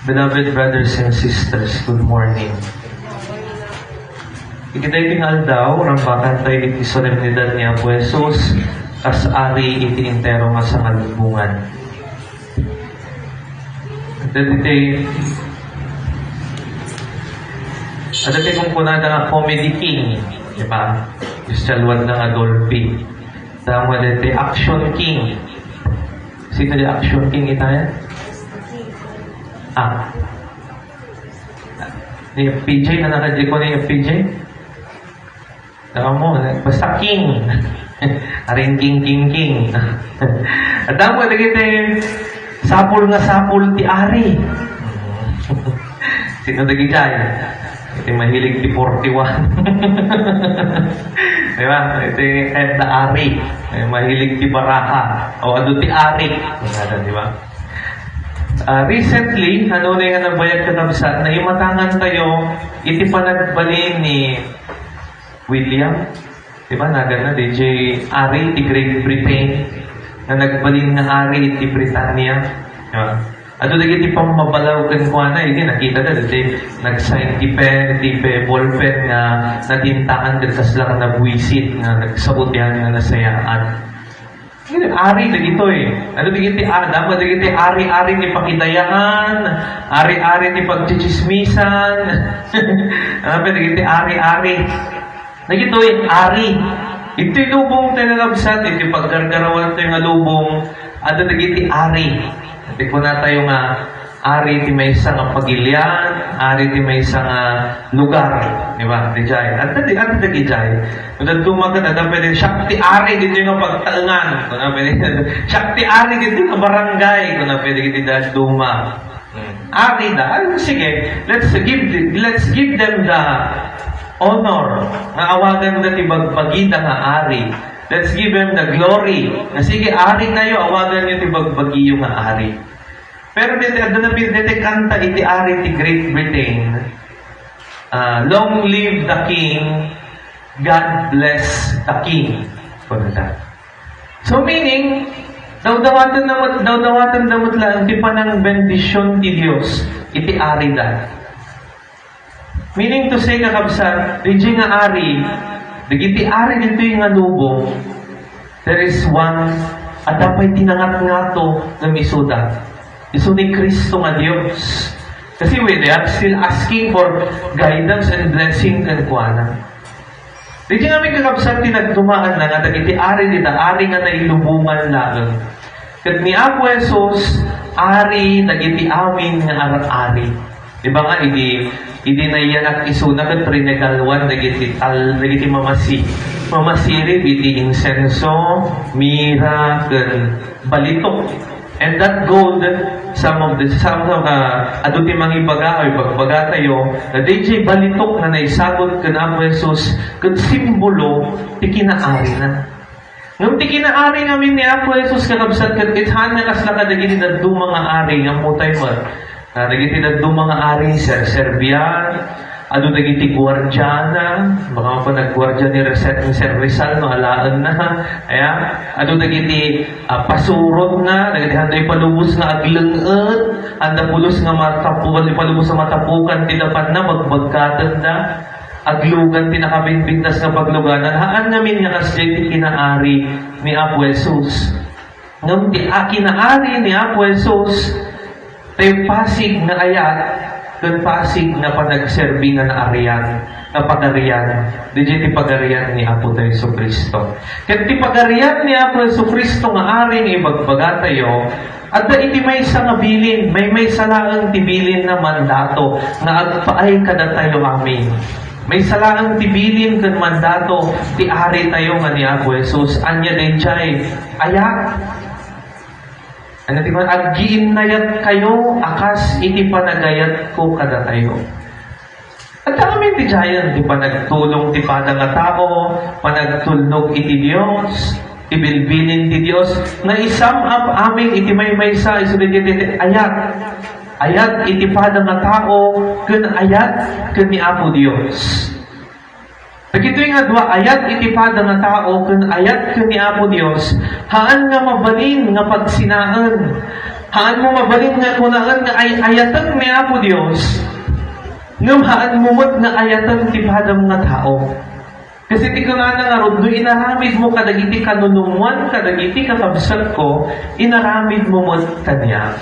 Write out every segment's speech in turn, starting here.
Beloved brothers and sisters, good morning. Ikitay tingal daw, rampakan tayo iti solemnidad ni Apo Jesus, as ari iti intero nga sa kalubungan. At iti kung punada nga comedy king, di ba? Christian na nga Dolphy. Tama iti action king. Sino di action king itayan? Ni PJ na nakadya ko na yung PJ? Tama mo, basta king. Aring king. At tama na kita sapul nga sapul ti ari. Sino na gijay? Ito mahilig ti 41. Diba? Ito kahit na ari. Mahilig ti baraha. O ano ti ari. Diba? Recently, ano na yung nabayad katamsat, na imatangan tayo, iti panagbalin ni William, diba, nagan na, DJ Ari, ti Great Britain, na nagbalin na Ari, iti Britannia, diba? Ato na iti pamabalaw kan ko na, iti nakita na, iti nag-sign ti ballpen na natintaan, kasi lang na buwisit, na nagsaot yan, na nasayaan. Ari na gito Ano digiti dapat digiti ari-ari ni pakidayaan, ari-ari ni pagchichismisan. Dapat digiti ari-ari. Nagito ari. Ito lubong tayo nalabsat, ito paggargarawan tayo nga lubong, ano digiti ari. Ito ko na tayo nga ari ti may isang pagilian, ari ti may isang lugar, di ba? Di jay. At di jay. Kung dumagan na pwede, Shakti ari dito yung pagtaangan. Kung pwede, Shakti ari dito yung barangay. Kung pwede dito dahil duma. Ari da. Sige, let's give them the honor. Nga awagan na ti bagbagita nga ari. Let's give them the glory. Na sige, ari kayo, awagan nyo ti bagbagiyo nga ari. Pero dito kanta iti ari ti Great Britain. Long live the King, God bless the King. So meaning, dawdawatan damot lang ti panang bendisyon ti Dios iti ari da. Meaning to say kakabsat, di nga ari, digiti ari dito yung lubong, there is one at dapat tinangat-ngato na misuda. Iso ni Kristo nga Diyos. Kasi they are still asking for guidance and blessing kan kuana. Di nga may kakabsat tinagdumaan na nga dagiti ari dita, ari nga nailubungan lang. Kat ni Apo Jesus, ari dagiti amin nga ari. Diba nga, hindi na yan at isuna kat rinegalwan dagiti mamasirib, iti insenso, mira, kan balitok. And that gold, some of aduti mangibaga o pagbaga tayo, na DJ balitok na naisagot ka na Apo Jesus, kung simbolo, ti kinaari na. Nung ti kinaari namin ni Apo Jesus, kakabsat kat ithan na kasla ka dagiti daddo mga ari, nga mutay mo. Dagiti daddo mga ari, Serbian, ado dagiti guardiana, baka pa nag-guardian ni Sir Rizal, no, alaan na. Ado dagiti pasurot na, dagiti handay palubos nga aglenget, handa pulos nga matapukan, palubos nga matapukan, tinapan na, magbagkatan na, aglugan, tinakabinbintas nga pagluganan. Haan namin nga kasi kinaari ni Apo Jesus. Nung kinaari ni Apo Jesus, tayo pasig na ayat, doon pasig na panagserbi na naariyan, na pagarian. Di pagarian ni Apo tayo so Kristo. Kaya ti pagarian ni Apo so Kristo nga aring ibagbaga tayo, at da iti may isang abilin, may salaang tibilin na mandato, na agpaay kada tayo amin. May salaang tibilin kan mandato, ti ari tayo nga ni Apo Jesus, anya din chay, ayak, ano di ba? Agiin nayat kayo, akas iti panagayat ko kada tayo. At kami ti jayan, di pa nagtulong ti pada nga tao, panagtulnog iti Diyos, ibilbilin ti Diyos, na isam up aming iti may-maysa, isulit iti ayat. Ayat iti pada nga tao, kun ayat kun ni Apo Diyos. Nagito nga dua ayat iti pada nga tao kun ayat kun ni Apo Dios haan nga mabalin nga pagsinaan Haan mo mabalin nga kunaan nga ay ayatan ni Apo Dios. Ngam haan mo mo't nga ayatan ti padam nga tao. Kasi ti kunana nga rod, no inaramid mo kadagiti kanunumuan, kadagiti kakabsat ko, inaramid mo mo't kanya.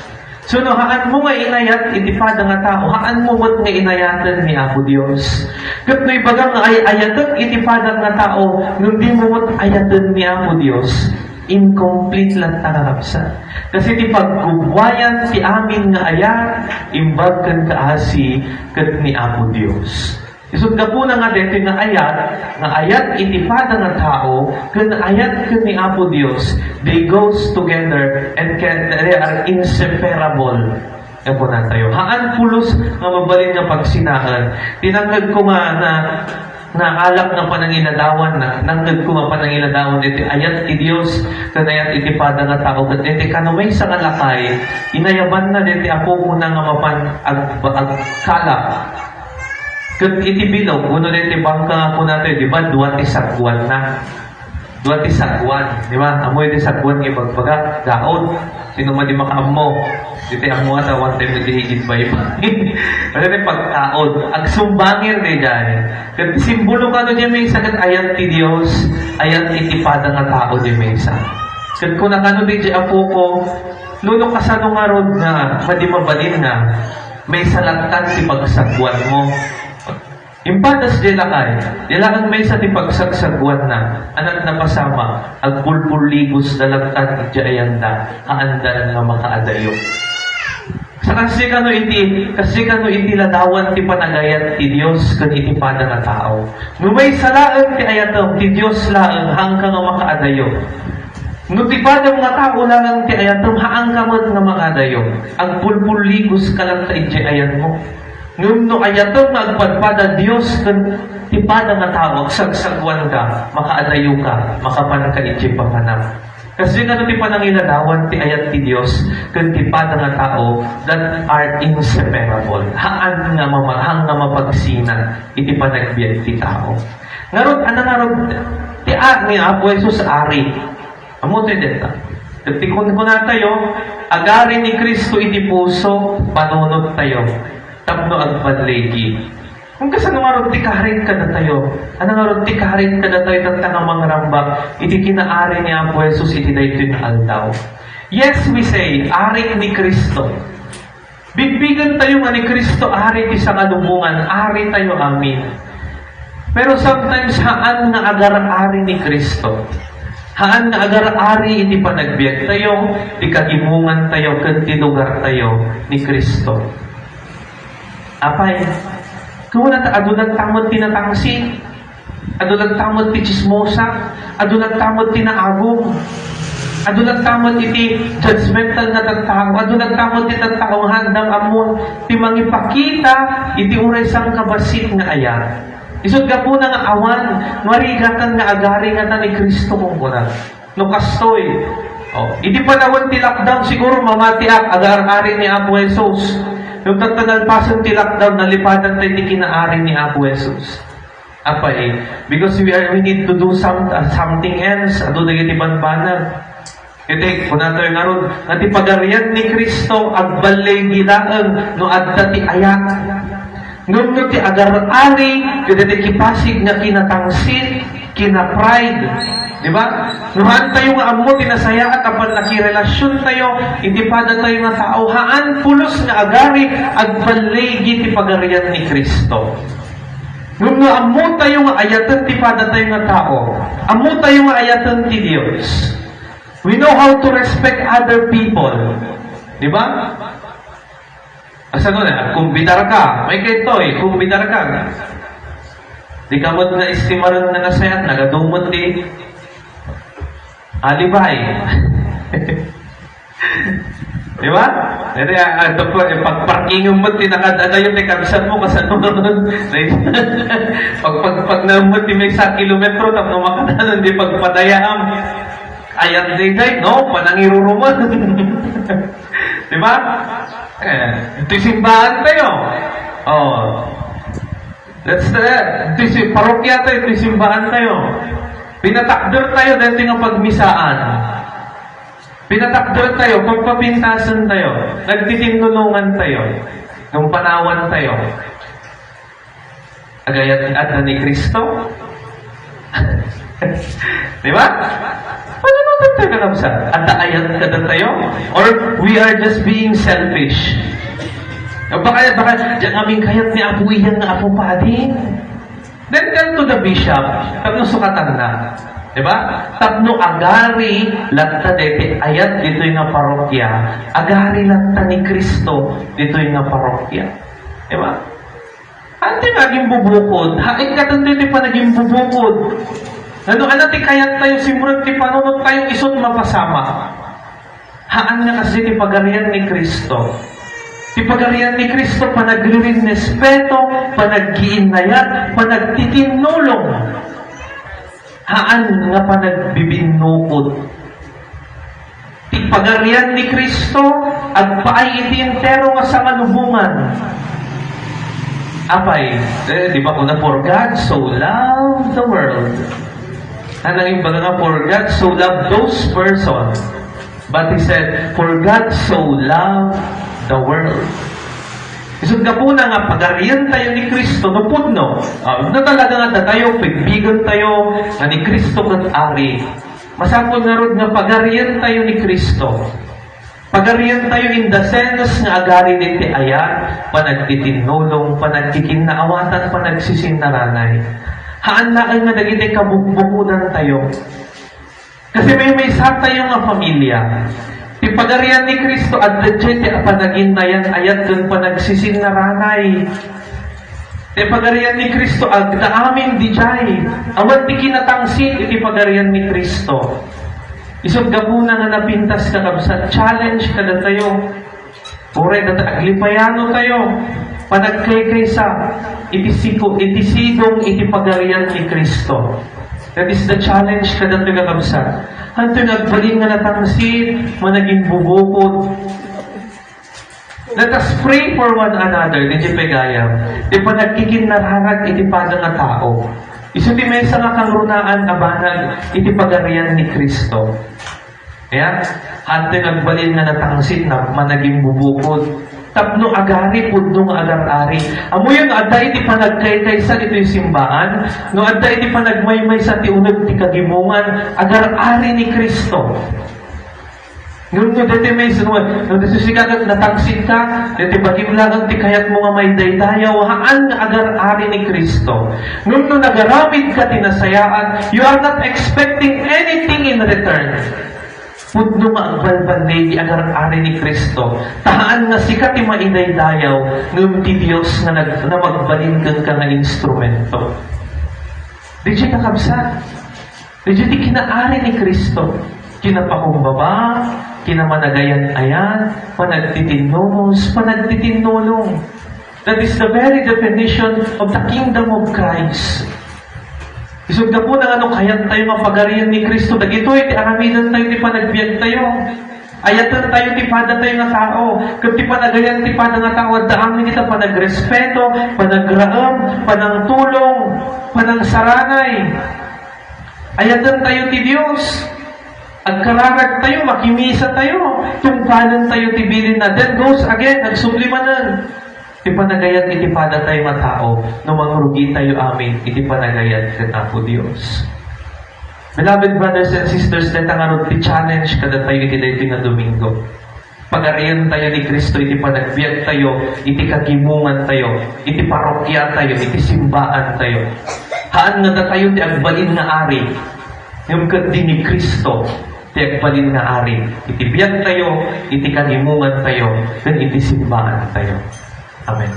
So no, haan mo nga inayat, itipada nga tao, haan mo mo't nga inayatan ni Apo Dios. Kat no ibagang nga ay ayatan, itipada nga tao, nung di mo mo't ayatan ni Apo Dios, incomplete lang takakabsat. Kasi ti pagkubwayan ti amin nga ayat, imbag kan kaasi kat ni Apo Dios. Isod ka po na nga dito nga ayat itipada nga tao, kan ayat kan ni Apo Dios, they goes together and they are inseparable. Yan po na tayo. Haan pulos nga mabalin nga pagsinaan. Tinanggad ko nga na alak nga panangiladawan na, nanggad ko nga panangiladawan iti ayat ti Dios, kan ayat itipada nga tao, kat iti kanumay sa kalakay, inayaban na diti ako una nga mapan agkalak. Kat iti bilog, uno din ti bangka nga po natin, di ba? Duwa ti sagwan na. Duwa ti sagwan. Di ba? Amoy ti sagwan ng ibagbaga. Daon. Sino man di makaamo. Dito amo ata, one time di higit ba iba. Ano din pagkaon. Agsumbangir di dyan. Kat simbolo ka no di may isa, kat ayat ti Diyos, ayat itipada nga tao di may isa. Kat kung nakano di dyan apo ko, luno ka sa nung arod na, madimabalin na, may salagtan si pagsagwan mo. Impadas di lakay, dilakan may sa tipagsagsaguan na, anak na pasama, agpulpuligos dalagtan iti ayanda, haandan nga makaadayo. Sa kasi kano iti ladawan ti panagayat ti Dios kan iti pada nga tao. Numay salaan ti ayatom ti Dios laeng hangka nga makaadayo. No ti pada nga tao lang ti ayatom haang kamot nga makaadayo. Agpulpuligos ka lang ta iti ayat mo. Ngum no ayatom nga agpadpada Dios kan tipada nga tao, sagsagwan ka, makaadayo ka, makapan ka iti panganap. Kasi nga ti panangiladawan ti ayat ti Dios kan tipada nga tao that are inseparable. Haan nga mamahang nga mapagsinan iti panagbiag ti tao. Ngarod ti ni Apo Jesus ari. Amo ti deta. Iti kun na tayo, agari ni Kristo iti puso, panunod tayo. Tapno agpadlegi. Kung kasano nga ron tikaharin ka na tayo, ano nga ron tikaharin ka na tayo tagtang mga rambak, iti kinaari ni Apo Jesus, iti dayto yung aldaw. Yes, we say, ari ni Kristo. Bigbigan tayo nga ni Kristo, ari ti sa kalubungan, ari tayo amin. Pero sometimes, haan nga agar-ari ni Kristo. Haan nga agar-ari iti panagbiag tayo, ti kagimungan tayo, kanti lugar tayo ni Kristo. Apay, kung adulag tamot tinatangsi, adulag tamot ti chismosa, adulag tamot tinaagong, adulag tamot iti judgmental na tagtao, adulag tamot ti tagtaong handang amon, ti mangipakita, iti uray sang kabasit nga ayat. Isod ka po na nga awan, marigatan nga agari nga ta ni Kristo kong kuna. No kastoy, iti panahon ti lockdown siguro mamatiak, agar-ari ni Apo Jesus. Yung tatanalpasan ti lockdown, nalipadan tayo ti kinaari ni Apo Jesus. Apa because we need to do something else. Ado na iti banbanan. Iti, kung nato yung naroon, na ti pagarian ni Kristo, agbalay gilaang, no adda ti ayat. Ngum no ti agar-ari, kada ti kipasig nga kinatangsit, kina-pride. Diba? Nuhan tayo nga amo, tinasaya at kapag nakirelasyon tayo, hindi pada tayo nga tao, haan pulos nga agari, agbalegi ti pagarian ni Kristo. Nung nga amo tayo nga ayatan ti pada tayo nga tao, amo tayo nga ayatan ti Dios. We know how to respect other people. Diba? Asa no na, kumbidar ka, may kaytoy, kumbidar ka. Di kamot nga istimaran nga nasayat, nagadumot di alibay. Di ba? Pagparkingin mo, tinakadada yung tikabsan mo, kasano nun. Pag namot, may 1 kilometro, tapos makadanan, di pagpadayaan. Ayan day, no? Panangiruruman. Di ba? Ito simbahan tayo. Parokya tayo, ito simbahan tayo. Pinatakder tayo dahil nga pagmisaan. Pinatakdol tayo, pagpapintasan tayo, nagtitinulungan tayo, nung panawan tayo. Agayat ni Kristo. Di ba? Paano tayo kanapsa? At ayat ka na tayo? Or we are just being selfish? Baka diyan aming kayat ni Apo iyan na Apo Pading. Then tell to the bishop, tapno sukatan na. Diba? Tapno agari latta dete ayat dito yung parokya. Agari latta ni Kristo dito yung parokya. Diba? Ante naging bubukod. Hain ka dito pa naging bubukod. Ano ti kayat tayo simurot ti panunod tayong isot mapasama. Haan nga kasi ti pagarian ni Kristo. Ti pagarian ni Kristo panagririn nespeto, panaggiinayat, panagtitinulong. Haan nga panagbibinukod. Ti pagarian ni Kristo at paay iti entero nga sa malubungan. Apay, di ba kuna, for God so loved the world. Anong yung baga nga, for God so loved those persons. But He said, for God so loved the world. Isod ka po na nga, pagarian tayo ni Kristo, napudno. Na talaga nga tayo, pagbigan tayo, nga ni Kristo kat ari. Masapod nga rin nga, pagarian tayo ni Kristo. Pagarian tayo in the sense nga agari niti ayat, panagtitinulong, panagkikinnaawatan, panagsisinaranay. Haan laan nga naging kabukbukudan tayo. Kasi may sa tayo nga pamilya. Ti pagarian ni Kristo at legit panaginayan ayat dun panagsisinaranay. Ti pagarian ni Kristo ag naamin di jay. Awan ti kinatangsit iti pagarian ni Kristo. Isod gabuna nga napintas ka kabsa, challenge ka na tayo. Ure na aglipayano tayo. Panagkay-kaysa, itisidong iti pagarian ni Kristo. That is the challenge ka na tayo kabsa. Hanto nagbalin nga natangsit, managing bubukod. Let us pray for one another, di pegayam. Di pa nagkikinararag iti pada nga tao. Isu ti mesa nga kang runaan abanag iti pagarian ni Kristo. Kaya, hanto nagbalin nga natangsit na managing bubukod. Tapno agari, pudno nga agar-ari. Amo yun, adda iti panagkay-kaysa ito yung simbaan. No, adda iti panagmaymay sa ti unag ti kagimungan, agar-ari ni Kristo. Ngunit dito may sinuwa, nung nasusigagat natangsit ka, dito bagimlagang ti kayat mo nga may daydayaw, haan agar-ari ni Kristo. Nung nagaramid ka tinasayaan, you are not expecting anything in return. Pudno nga ang balbalay di agar-ari ni Kristo. Tahaan nga sikat ti maidaydayaw nung ti Diyos na magbalin ka nga instrumento. Di siya kakabsa. Di siya ti kinaari ni Kristo. Kinapakumbaba, kinamanagayan-ayan, panagtitinulong, panagtitinulong. That is the very definition of the kingdom of Christ. Isod na po na kayat tayo nga pagarian ni Kristo. Dagito iti aramidan tayo, ti panagbiag tayo. Ayatan tayo, ti pada tayo nga tao. Kung ti panagayan, ti pada nga tao, at daamin kita panagrespeto, panagraam, panangtulong, panangsaranay. Ayatan tayo ti Diyos. Agkararag tayo, makimisa tayo. Tungpanan tayo, ti bilin na. Then goes again, nagsublimanan. Iti panagayat iti pada tayo nga tao, no mangrugi tayo amin, iti panagayat kita po Diyos. Beloved brothers and sisters, deta nga ron ti challenge kada tayo iti dito nga Domingo. Pagarian tayo ni Kristo, iti panagbiag tayo, iti kagimungan tayo, iti parokya tayo, iti simbaan tayo. Haan nga tayo ti agbalin nga ari, yung kadi ni Kristo, ti agbalin nga ari. Iti biag tayo, iti kagimungan tayo, then iti simbaan tayo. Amen.